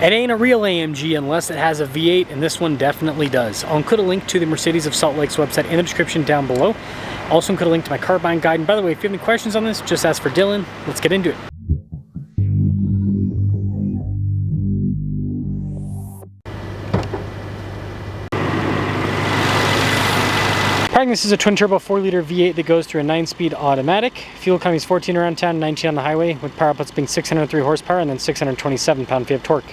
It ain't a real AMG unless it has a V8, and this one definitely does. I'll include a link to the Mercedes of Salt Lake's website in the description down below. Also include a link to my car buying guide. And by the way, if you have any questions on this, just ask for Dylan. Let's get into it. This is a twin-turbo 4-liter V8 that goes through a 9-speed automatic. Fuel economy is 14 around town, 19 on the highway, with power outputs being 603 horsepower and then 627 pound-feet of torque.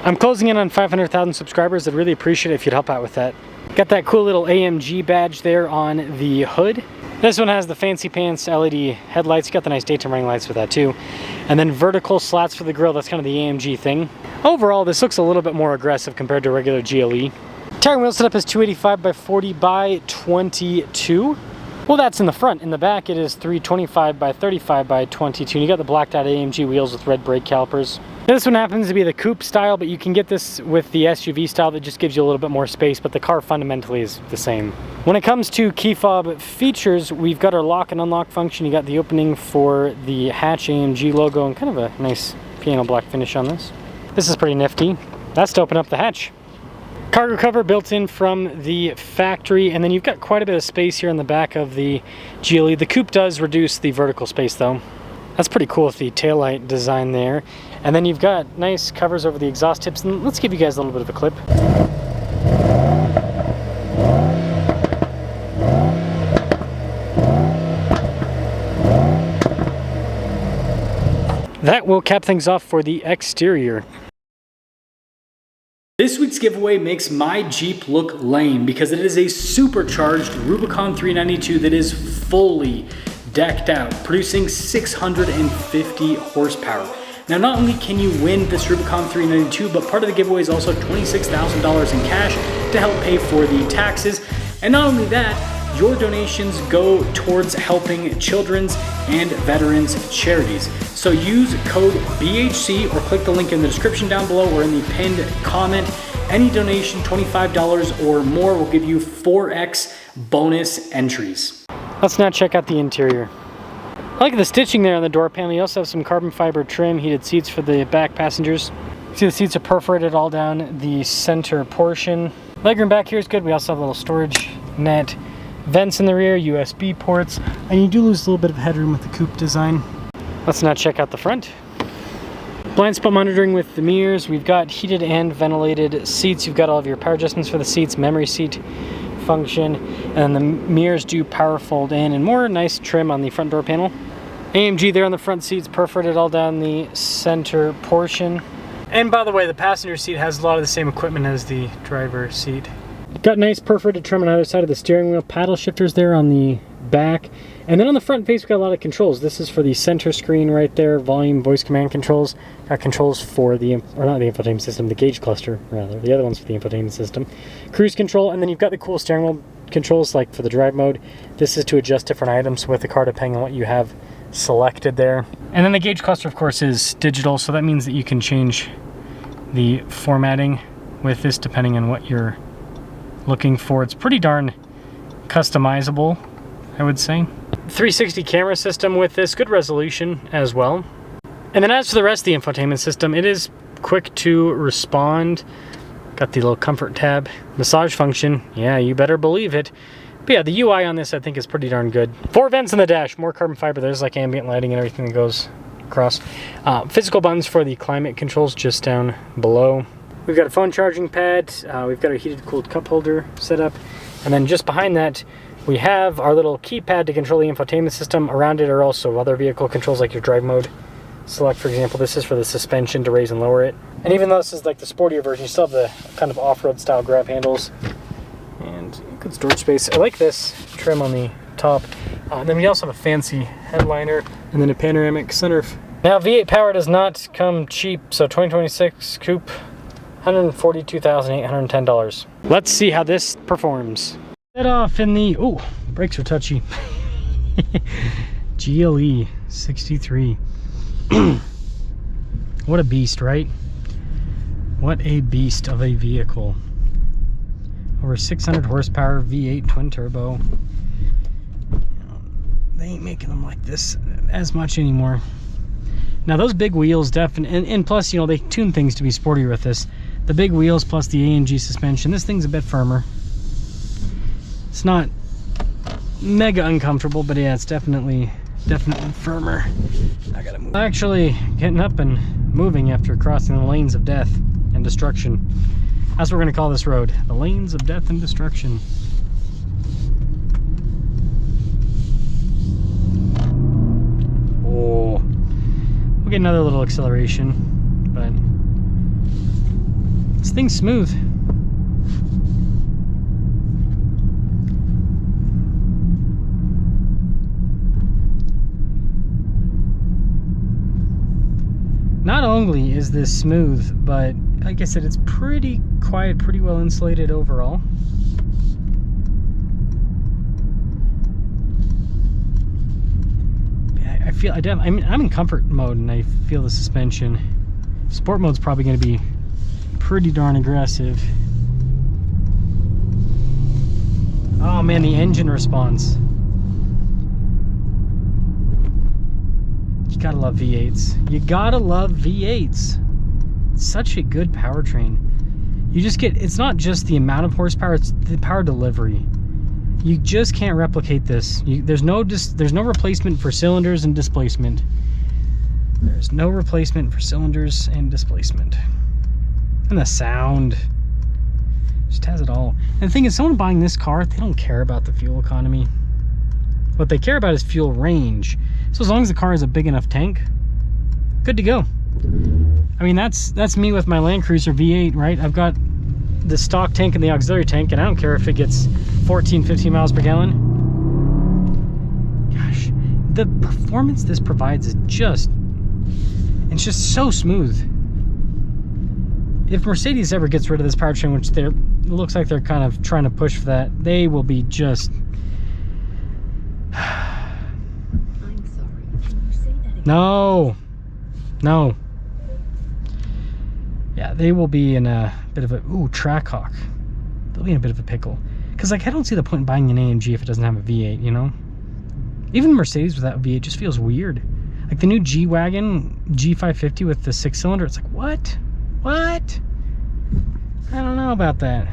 I'm closing in on 500,000 subscribers. I'd really appreciate it if you'd help out with that. Got that cool little AMG badge there on the hood. This one has the fancy pants LED headlights. You got the nice daytime running lights with that too. And then vertical slats for the grille. That's kind of the AMG thing. Overall, this looks a little bit more aggressive compared to a regular GLE. Tire and wheel setup is 285 by 40 by 22. Well, that's in the front. In the back, it is 325 by 35 by 22. And you got the blacked out AMG wheels with red brake calipers. This one happens to be the coupe style, but you can get this with the SUV style that just gives you a little bit more space, but the car fundamentally is the same. When it comes to key fob features, we've got our lock and unlock function. You got the opening for the hatch AMG logo and kind of a nice piano black finish on this. This is pretty nifty. That's to open up the hatch. Cargo cover built in from the factory, and then you've got quite a bit of space here in the back of the GLE. The coupe does reduce the vertical space though. That's pretty cool with the taillight design there. And then you've got nice covers over the exhaust tips, and let's give you guys a little bit of a clip. That will cap things off for the exterior. This week's giveaway makes my Jeep look lame because it is a supercharged Rubicon 392 that is fully decked out, producing 650 horsepower. Now, not only can you win this Rubicon 392, but part of the giveaway is also $26,000 in cash to help pay for the taxes. And not only that, your donations go towards helping children's and veterans charities. So use code BHC or click the link in the description down below or in the pinned comment. Any donation, $25 or more, will give you 4x bonus entries. Let's now check out the interior. I like the stitching there on the door panel. You also have some carbon fiber trim, heated seats for the back passengers. See, the seats are perforated all down the center portion. Legroom back here is good. We also have a little storage net. Vents in the rear, USB ports, and you do lose a little bit of headroom with the coupe design. Let's now check out the front. Blind spot monitoring with the mirrors. We've got heated and ventilated seats. You've got all of your power adjustments for the seats, memory seat function, and the mirrors do power fold in, and more nice trim on the front door panel. AMG there on the front seats, perforated all down the center portion. And by the way, the passenger seat has a lot of the same equipment as the driver's seat. Got nice perforated trim on either side of the steering wheel, paddle shifters there on the back. And then on the front face, we've got a lot of controls. This is for the center screen right there, volume, voice command controls. Got controls for the, or not the infotainment system, the gauge cluster rather. The other one's for the infotainment system. Cruise control, and then you've got the cool steering wheel controls like for the drive mode. This is to adjust different items with the car depending on what you have selected there. And then the gauge cluster, of course, is digital, so that means that you can change the formatting with this depending on what you're looking for. It's pretty darn customizable, I would say. 360 camera system with this, good resolution as well. And then as for the rest of the infotainment system, it is quick to respond. Got the little comfort tab, massage function, yeah, you better believe it. But yeah, the UI on this I think is pretty darn good. 4 vents in the dash, more carbon fiber. There's like ambient lighting and everything that goes across. Physical buttons for the climate controls just down below. We've got a phone charging pad, we've got our heated cooled cup holder set up, and then just behind that we have our little keypad to control the infotainment system. Around it are also other vehicle controls like your drive mode select, for example. This is for the suspension to raise and lower it. And even though this is like the sportier version, you still have the kind of off-road style grab handles and good storage space. I like this trim on the top. And then we also have a fancy headliner and then a panoramic sunroof. Now V8 power does not come cheap, so 2026 coupe, $142,810. Let's see how this performs. Set off in the, oh, brakes are touchy. GLE 63. What a beast, right? What a beast of a vehicle. Over 600 horsepower V8 twin turbo. They ain't making them like this as much anymore. Now those big wheels definitely, and plus, you know, they tune things to be sportier with this. The big wheels plus the AMG suspension, this thing's a bit firmer. It's not mega uncomfortable, but yeah, it's definitely firmer. I gotta move. Actually getting up and moving after crossing the lanes of death and destruction. That's what we're gonna call this road, the lanes of death and destruction. Oh, we'll get another little acceleration, but this thing's smooth. Not only is this smooth, but like I said, it's pretty quiet, pretty well insulated overall. I'm in comfort mode and I feel the suspension. Sport mode's probably going to be pretty darn aggressive. Oh man, the engine response. You gotta love V8s. You gotta love V8s. It's such a good powertrain. You just get, it's not just the amount of horsepower, it's the power delivery. You just can't replicate this. There's no replacement for cylinders and displacement. There's no replacement for cylinders and displacement. And the sound just has it all. And the thing is, someone buying this car, they don't care about the fuel economy. What they care about is fuel range. So as long as the car has a big enough tank, good to go. I mean, that's me with my Land Cruiser V8, right? I've got the stock tank and the auxiliary tank, and I don't care if it gets 14, 15 miles per gallon. Gosh, the performance this provides is just, it's just so smooth. If Mercedes ever gets rid of this powertrain, which it looks like they're kind of trying to push for that, they will be just... I'm sorry. Can you say that again? No. Yeah, they will be in a bit of a... Ooh, Trackhawk. They'll be in a bit of a pickle. Because, like, I don't see the point in buying an AMG if it doesn't have a V8, you know? Even Mercedes without a V8 just feels weird. Like, the new G-Wagon, G550 with the 6-cylinder, it's like, what? What? I don't know about that.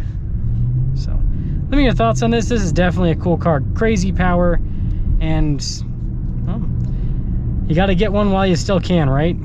So, let me know your thoughts on this. This is definitely a cool car. Crazy power. And, well, you got to get one while you still can, right?